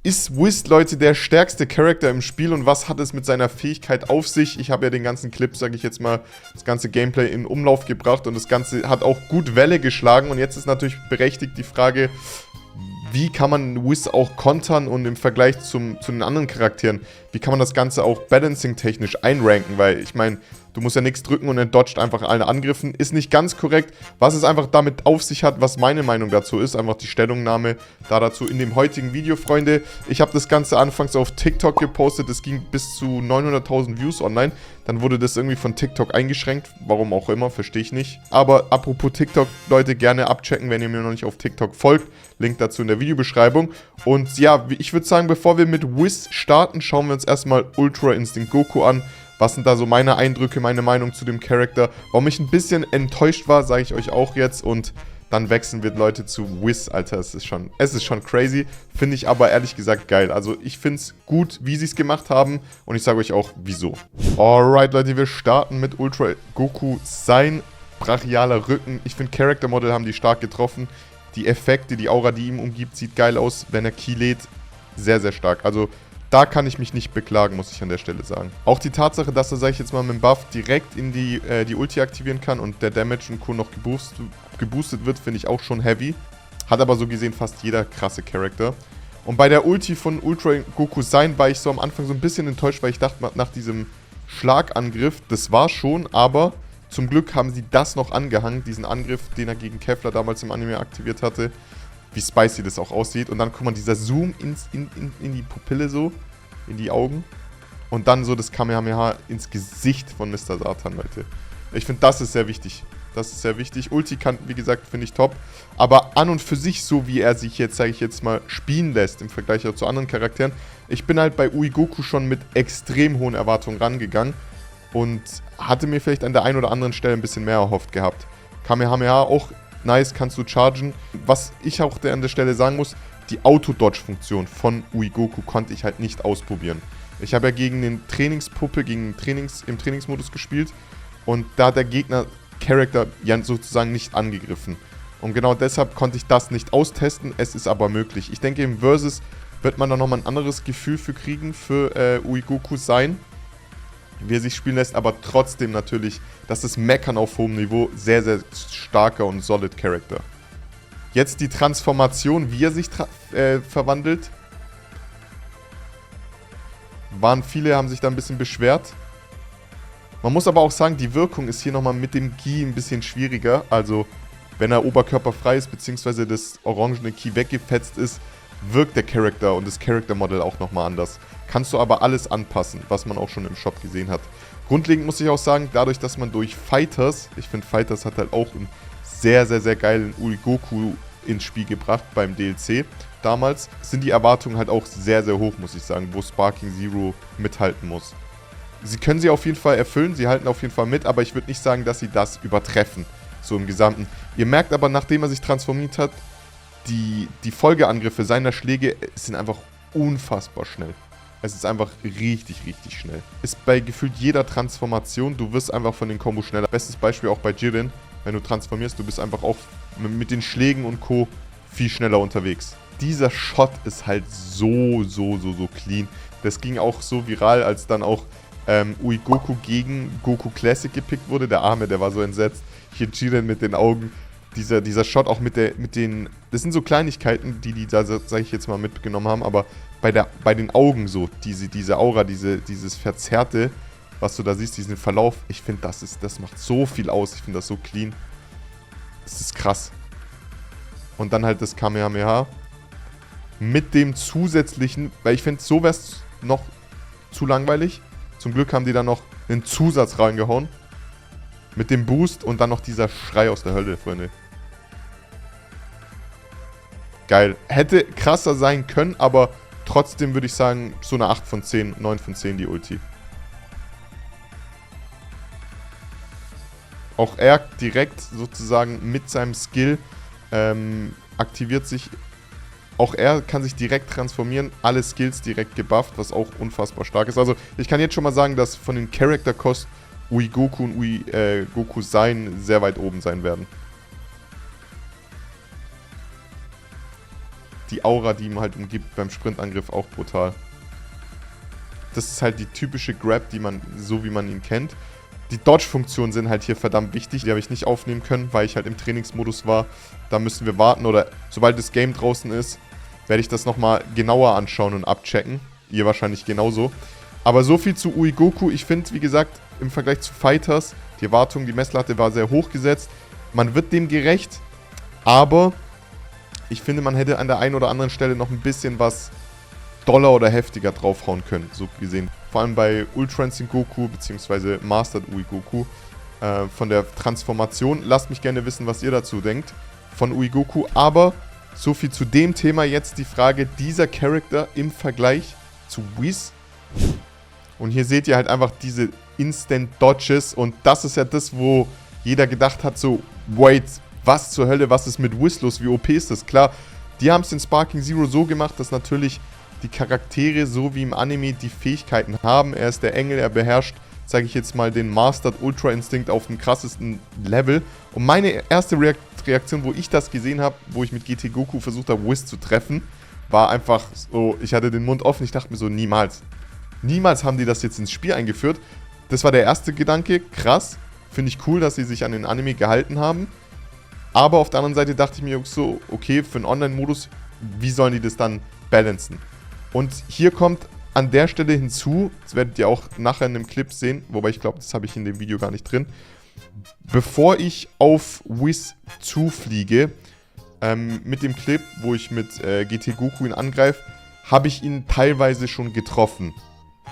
Ist Whis, Leute, der stärkste Charakter im Spiel und was hat es mit seiner Fähigkeit auf sich? Ich habe ja den ganzen Clip, sage ich jetzt mal, das ganze Gameplay in Umlauf gebracht und das Ganze hat auch gut Welle geschlagen und jetzt ist natürlich berechtigt die Frage, wie kann man Whis auch kontern und im Vergleich zu den anderen Charakteren, wie kann man das Ganze auch balancing-technisch einranken, weil ich meine, du musst ja nichts drücken und er dodgt einfach alle Angriffen. Ist nicht ganz korrekt. Was es einfach damit auf sich hat, was meine Meinung dazu ist, einfach die Stellungnahme dazu in dem heutigen Video, Freunde. Ich habe das Ganze anfangs auf TikTok gepostet. Es ging bis zu 900.000 Views online. Dann wurde das irgendwie von TikTok eingeschränkt. Warum auch immer, verstehe ich nicht. Aber apropos TikTok, Leute, gerne abchecken, wenn ihr mir noch nicht auf TikTok folgt. Link dazu in der Videobeschreibung. Und ja, ich würde sagen, bevor wir mit Whis starten, schauen wir uns erstmal Ultra Instinct Goku an. Was sind da so meine Eindrücke, meine Meinung zu dem Charakter? Warum ich ein bisschen enttäuscht war, sage ich euch auch jetzt. Und dann wechseln wir, Leute, zu Whis. Alter, es ist schon crazy. Finde ich aber ehrlich gesagt geil. Also ich finde es gut, wie sie es gemacht haben. Und ich sage euch auch, wieso. Alright, Leute, wir starten mit Ultra Goku. Sein brachialer Rücken. Ich finde, Character Model haben die stark getroffen. Die Effekte, die Aura, die ihn umgibt, sieht geil aus. Wenn er Ki lädt, sehr, sehr stark. Also da kann ich mich nicht beklagen, muss ich an der Stelle sagen. Auch die Tatsache, dass er, sag ich jetzt mal, mit dem Buff direkt in die Ulti aktivieren kann und der Damage und Co. noch geboostet wird, finde ich auch schon heavy. Hat aber so gesehen fast jeder krasse Charakter. Und bei der Ulti von Ultra Goku Sein war ich so am Anfang so ein bisschen enttäuscht, weil ich dachte, nach diesem Schlagangriff, das war schon, aber zum Glück haben sie das noch angehangen, diesen Angriff, den er gegen Kefla damals im Anime aktiviert hatte. Wie spicy das auch aussieht. Und dann guck mal, dieser Zoom in die Pupille so, in die Augen. Und dann so das Kamehameha ins Gesicht von Mr. Satan, Leute. Ich finde, das ist sehr wichtig. Das ist sehr wichtig. Ulti kann, wie gesagt, finde ich top. Aber an und für sich, so wie er sich jetzt, sage ich jetzt mal, spielen lässt im Vergleich zu anderen Charakteren. Ich bin halt bei Goku schon mit extrem hohen Erwartungen rangegangen. Und hatte mir vielleicht an der einen oder anderen Stelle ein bisschen mehr erhofft gehabt. Kamehameha auch nice, kannst du chargen. Was ich auch an der Stelle sagen muss, die Auto-Dodge-Funktion von Goku konnte ich halt nicht ausprobieren. Ich habe ja gegen den Trainingspuppe, im Trainingsmodus gespielt und da hat der Gegner-Charakter ja sozusagen nicht angegriffen. Und genau deshalb konnte ich das nicht austesten, es ist aber möglich. Ich denke, im Versus wird man da nochmal ein anderes Gefühl für kriegen, für Goku Sein, wie er sich spielen lässt, aber trotzdem natürlich, das ist Meckern auf hohem Niveau, sehr, sehr starker und solid Charakter. Jetzt die Transformation, wie er sich verwandelt. Viele haben sich da ein bisschen beschwert. Man muss aber auch sagen, die Wirkung ist hier nochmal mit dem Ki ein bisschen schwieriger. Also, wenn er oberkörperfrei ist, beziehungsweise das orangene Ki weggefetzt ist, wirkt der Charakter und das Character-Model auch nochmal anders. Kannst du aber alles anpassen, was man auch schon im Shop gesehen hat. Grundlegend muss ich auch sagen, dadurch, dass man durch Fighters, ich finde Fighters hat halt auch einen sehr, sehr, sehr geilen Goku ins Spiel gebracht beim DLC damals, sind die Erwartungen halt auch sehr, sehr hoch, muss ich sagen, wo Sparking Zero mithalten muss. Sie können sie auf jeden Fall erfüllen, sie halten auf jeden Fall mit, aber ich würde nicht sagen, dass sie das übertreffen, so im Gesamten. Ihr merkt aber, nachdem er sich transformiert hat, die Folgeangriffe seiner Schläge sind einfach unfassbar schnell. Es ist einfach richtig, richtig schnell. Ist bei gefühlt jeder Transformation, du wirst einfach von den Kombos schneller. Bestes Beispiel auch bei Jiren, wenn du transformierst, du bist einfach auch mit den Schlägen und Co. viel schneller unterwegs. Dieser Shot ist halt so clean. Das ging auch so viral, als dann auch Goku gegen Goku Classic gepickt wurde. Der Arme, der war so entsetzt. Hier Jiren mit den Augen. Dieser Shot auch mit den, das sind so Kleinigkeiten, die da, sag ich jetzt mal, mitgenommen haben, aber bei den Augen so, diese Aura, dieses Verzerrte, was du da siehst, diesen Verlauf, ich finde, das macht so viel aus, ich finde das so clean. Das ist krass. Und dann halt das Kamehameha mit dem zusätzlichen, weil ich finde, so wäre es noch zu langweilig. Zum Glück haben die dann noch einen Zusatz reingehauen. Mit dem Boost und dann noch dieser Schrei aus der Hölle, Freunde. Geil. Hätte krasser sein können, aber trotzdem würde ich sagen, so eine 8 von 10, 9 von 10 die Ulti. Auch er direkt sozusagen mit seinem Skill aktiviert sich. Auch er kann sich direkt transformieren, alle Skills direkt gebufft, was auch unfassbar stark ist. Also ich kann jetzt schon mal sagen, dass von den Character-Cost Goku und Goku Sein sehr weit oben sein werden. die Aura, die ihm halt umgibt beim Sprintangriff, auch brutal. Das ist halt die typische Grab, die man, so wie man ihn kennt. Die Dodge-Funktionen sind halt hier verdammt wichtig. Die habe ich nicht aufnehmen können, weil ich halt im Trainingsmodus war. Da müssen wir warten oder sobald das Game draußen ist, werde ich das nochmal genauer anschauen und abchecken. Ihr wahrscheinlich genauso. Aber so viel zu Uegoku. Ich finde, wie gesagt, im Vergleich zu Fighters, die Erwartung, die Messlatte war sehr hoch gesetzt. Man wird dem gerecht, aber ich finde, man hätte an der einen oder anderen Stelle noch ein bisschen was doller oder heftiger draufhauen können, so gesehen. Vor allem bei Ultra Instinct Goku bzw. Mastered Uegoku von der Transformation. Lasst mich gerne wissen, was ihr dazu denkt von Uegoku. Aber so viel zu dem Thema. Jetzt die Frage, dieser Charakter im Vergleich zu Whis. Und hier seht ihr halt einfach diese Instant Dodges. Und das ist ja das, wo jeder gedacht hat, so, wait, was zur Hölle, was ist mit Whis los? Wie OP ist das? Klar, die haben es in Sparking Zero so gemacht, dass natürlich die Charaktere, so wie im Anime, die Fähigkeiten haben. Er ist der Engel, er beherrscht, sage ich jetzt mal, den Mastered Ultra Instinct auf dem krassesten Level. Und meine erste Reaktion, wo ich das gesehen habe, wo ich mit GT Goku versucht habe, Whis zu treffen, war einfach so, ich hatte den Mund offen, ich dachte mir so, niemals. Niemals haben die das jetzt ins Spiel eingeführt. Das war der erste Gedanke, krass. Finde ich cool, dass sie sich an den Anime gehalten haben. Aber auf der anderen Seite dachte ich mir so, okay, für einen Online-Modus, wie sollen die das dann balancen? Und hier kommt an der Stelle hinzu, das werdet ihr auch nachher in einem Clip sehen, wobei ich glaube, das habe ich in dem Video gar nicht drin. Bevor ich auf Whis zufliege, mit dem Clip, wo ich mit GT Goku ihn angreife, habe ich ihn teilweise schon getroffen,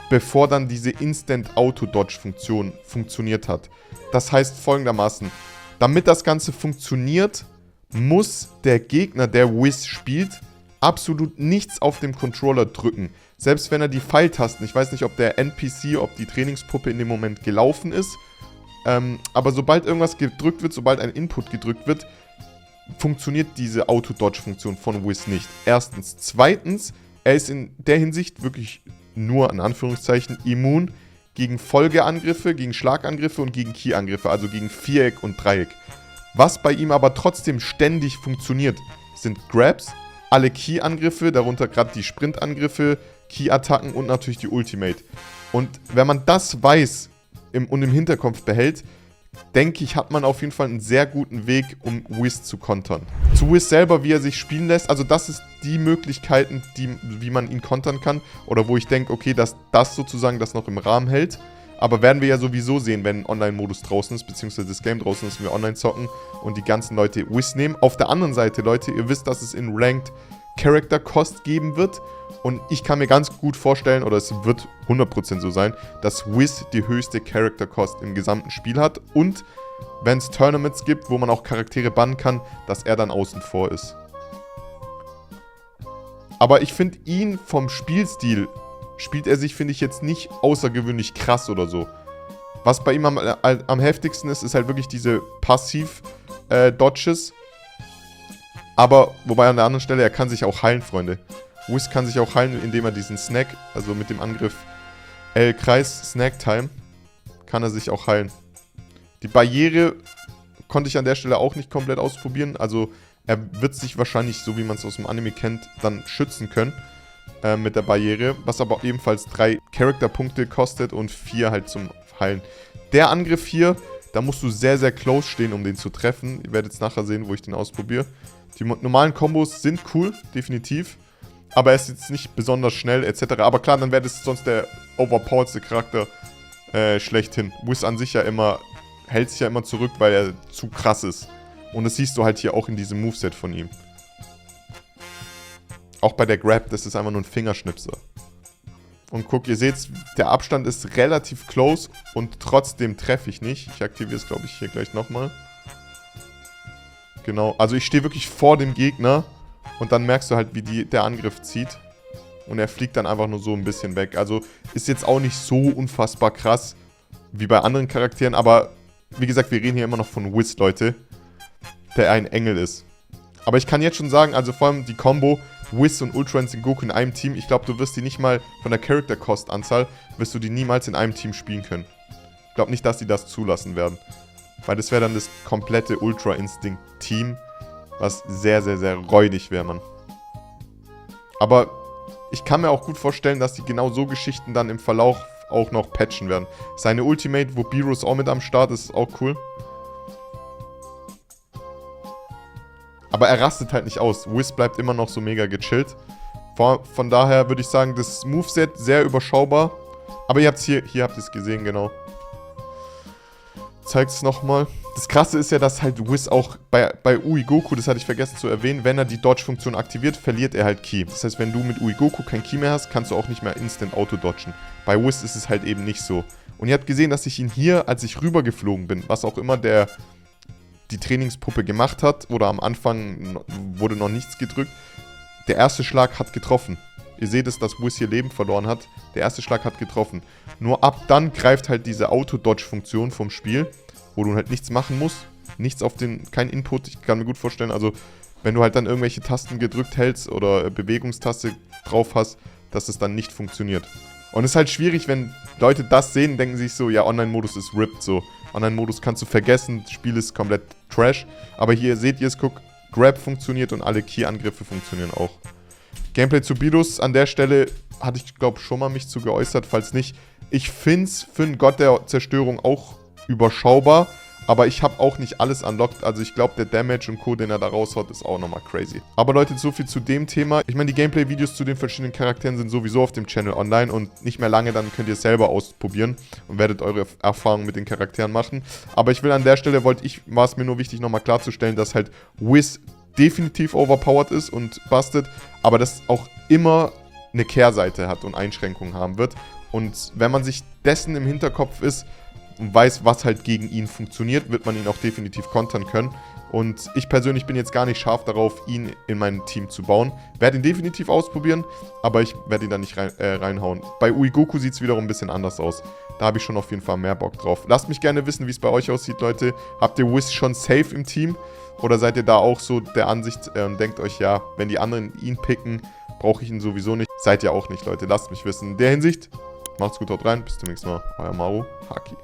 bevor dann diese Instant-Auto-Dodge-Funktion funktioniert hat. Das heißt folgendermaßen, damit das Ganze funktioniert, muss der Gegner, der Whis spielt, absolut nichts auf dem Controller drücken. Selbst wenn er die Pfeiltasten, ich weiß nicht, ob der NPC, ob die Trainingspuppe in dem Moment gelaufen ist, aber sobald irgendwas gedrückt wird, sobald ein Input gedrückt wird, funktioniert diese Auto-Dodge-Funktion von Whis nicht. Erstens. Zweitens, er ist in der Hinsicht wirklich nur, in Anführungszeichen, immun gegen Folgeangriffe, gegen Schlagangriffe und gegen Ki-Angriffe, also gegen Viereck und Dreieck. Was bei ihm aber trotzdem ständig funktioniert, sind Grabs, alle Ki-Angriffe, darunter gerade die Sprintangriffe, Ki-Attacken und natürlich die Ultimate. Und wenn man das weiß und im Hinterkopf behält, denke ich, hat man auf jeden Fall einen sehr guten Weg, um Whis zu kontern. Zu Whis selber, wie er sich spielen lässt, also das ist die Möglichkeiten, wie man ihn kontern kann. Oder wo ich denke, okay, dass das sozusagen das noch im Rahmen hält. Aber werden wir ja sowieso sehen, wenn ein Online-Modus draußen ist, beziehungsweise das Game draußen ist, wenn wir online zocken und die ganzen Leute Whis nehmen. Auf der anderen Seite, Leute, ihr wisst, dass es in Ranked Character Cost geben wird. Und ich kann mir ganz gut vorstellen, oder es wird 100% so sein, dass Whis die höchste Character Cost im gesamten Spiel hat. Und wenn es Tournaments gibt, wo man auch Charaktere bannen kann, dass er dann außen vor ist. Aber ich finde ihn vom Spielstil, spielt er sich, finde ich, jetzt nicht außergewöhnlich krass oder so. Was bei ihm am heftigsten ist, ist halt wirklich diese Passiv-Dodges. Aber, wobei an der anderen Stelle, er kann sich auch heilen, Freunde. Whis kann sich auch heilen, indem er diesen Snack, also mit dem Angriff L-Kreis Snack Time, kann er sich auch heilen. Die Barriere konnte ich an der Stelle auch nicht komplett ausprobieren. Also, er wird sich wahrscheinlich, so wie man es aus dem Anime kennt, dann schützen können. Mit der Barriere, was aber ebenfalls 3 Charakterpunkte kostet und 4 halt zum Heilen. Der Angriff hier, da musst du sehr, sehr close stehen, um den zu treffen. Ihr werdet es nachher sehen, wo ich den ausprobiere. Die normalen Kombos sind cool, definitiv. Aber er ist jetzt nicht besonders schnell, etc. Aber klar, dann wäre das sonst der overpoweredste Charakter schlechthin. Whis an sich ja immer, hält sich ja immer zurück, weil er zu krass ist. Und das siehst du halt hier auch in diesem Moveset von ihm. Auch bei der Grab, das ist einfach nur ein Fingerschnipser. Und guck, ihr seht, der Abstand ist relativ close und trotzdem treffe ich nicht. Ich aktiviere es, glaube ich, hier gleich nochmal. Genau, also ich stehe wirklich vor dem Gegner und dann merkst du halt, wie der Angriff zieht. Und er fliegt dann einfach nur so ein bisschen weg. Also ist jetzt auch nicht so unfassbar krass wie bei anderen Charakteren. Aber wie gesagt, wir reden hier immer noch von Whis, Leute, der ein Engel ist. Aber ich kann jetzt schon sagen, also vor allem die Combo Whis und Ultra Instinct Goku in einem Team, ich glaube, du wirst die nicht mal von der Character Cost Anzahl, wirst du die niemals in einem Team spielen können. Ich glaube nicht, dass die das zulassen werden. Weil das wäre dann das komplette Ultra Instinct Team, was sehr, sehr, sehr räudig wäre, Mann. Aber ich kann mir auch gut vorstellen, dass die genau so Geschichten dann im Verlauf auch noch patchen werden. Seine Ultimate, wo Beerus auch mit am Start ist, ist auch cool. Aber er rastet halt nicht aus. Wiz bleibt immer noch so mega gechillt. Von daher würde ich sagen, das Moveset sehr überschaubar. Aber ihr habt es hier habt ihr es gesehen, genau. Zeigt es nochmal. Das Krasse ist ja, dass halt Wiz auch bei Uigoku, das hatte ich vergessen zu erwähnen, wenn er die Dodge-Funktion aktiviert, verliert er halt Ki. Das heißt, wenn du mit Uigoku kein Ki mehr hast, kannst du auch nicht mehr instant auto-dodgen. Bei Wiz ist es halt eben nicht so. Und ihr habt gesehen, dass ich ihn hier, als ich rübergeflogen bin, was auch immer die Trainingspuppe gemacht hat, oder am Anfang wurde noch nichts gedrückt, der erste Schlag hat getroffen. Ihr seht es, dass Wiz hier Leben verloren hat. Der erste Schlag hat getroffen. Nur ab dann greift halt diese Auto-Dodge-Funktion vom Spiel, wo du halt nichts machen musst. Kein Input. Ich kann mir gut vorstellen, also wenn du halt dann irgendwelche Tasten gedrückt hältst oder Bewegungstaste drauf hast, dass es dann nicht funktioniert. Und es ist halt schwierig, wenn Leute das sehen, denken sich so, ja, Online-Modus ist ripped, so. Online-Modus kannst du vergessen, das Spiel ist komplett Trash. Aber hier seht ihr es, guck, Grab funktioniert und alle Key-Angriffe funktionieren auch. Gameplay zu Beerus an der Stelle hatte ich, glaube ich, schon mal mich zu geäußert, falls nicht. Ich finde es für einen Gott der Zerstörung auch überschaubar, aber ich habe auch nicht alles unlocked. Also ich glaube, der Damage und Co., den er da raushaut, ist auch nochmal crazy. Aber Leute, so viel zu dem Thema. Ich meine, die Gameplay-Videos zu den verschiedenen Charakteren sind sowieso auf dem Channel online und nicht mehr lange, dann könnt ihr es selber ausprobieren und werdet eure Erfahrungen mit den Charakteren machen. Aber ich will an der Stelle, war es mir nur wichtig, nochmal klarzustellen, dass halt Wiz definitiv overpowered ist und busted, aber das auch immer eine Kehrseite hat und Einschränkungen haben wird. Und wenn man sich dessen im Hinterkopf ist und weiß, was halt gegen ihn funktioniert, wird man ihn auch definitiv kontern können. Und ich persönlich bin jetzt gar nicht scharf darauf, ihn in mein Team zu bauen. Werde ihn definitiv ausprobieren, aber ich werde ihn da nicht reinhauen. Bei Uigoku sieht es wiederum ein bisschen anders aus. Da habe ich schon auf jeden Fall mehr Bock drauf. Lasst mich gerne wissen, wie es bei euch aussieht, Leute. Habt ihr Wiz schon safe im Team? Oder seid ihr da auch so der Ansicht und denkt euch, ja, wenn die anderen ihn picken, brauche ich ihn sowieso nicht. Seid ihr auch nicht, Leute. Lasst mich wissen. In der Hinsicht, macht's gut, haut rein. Bis zum nächsten Mal. Euer Maru Haki.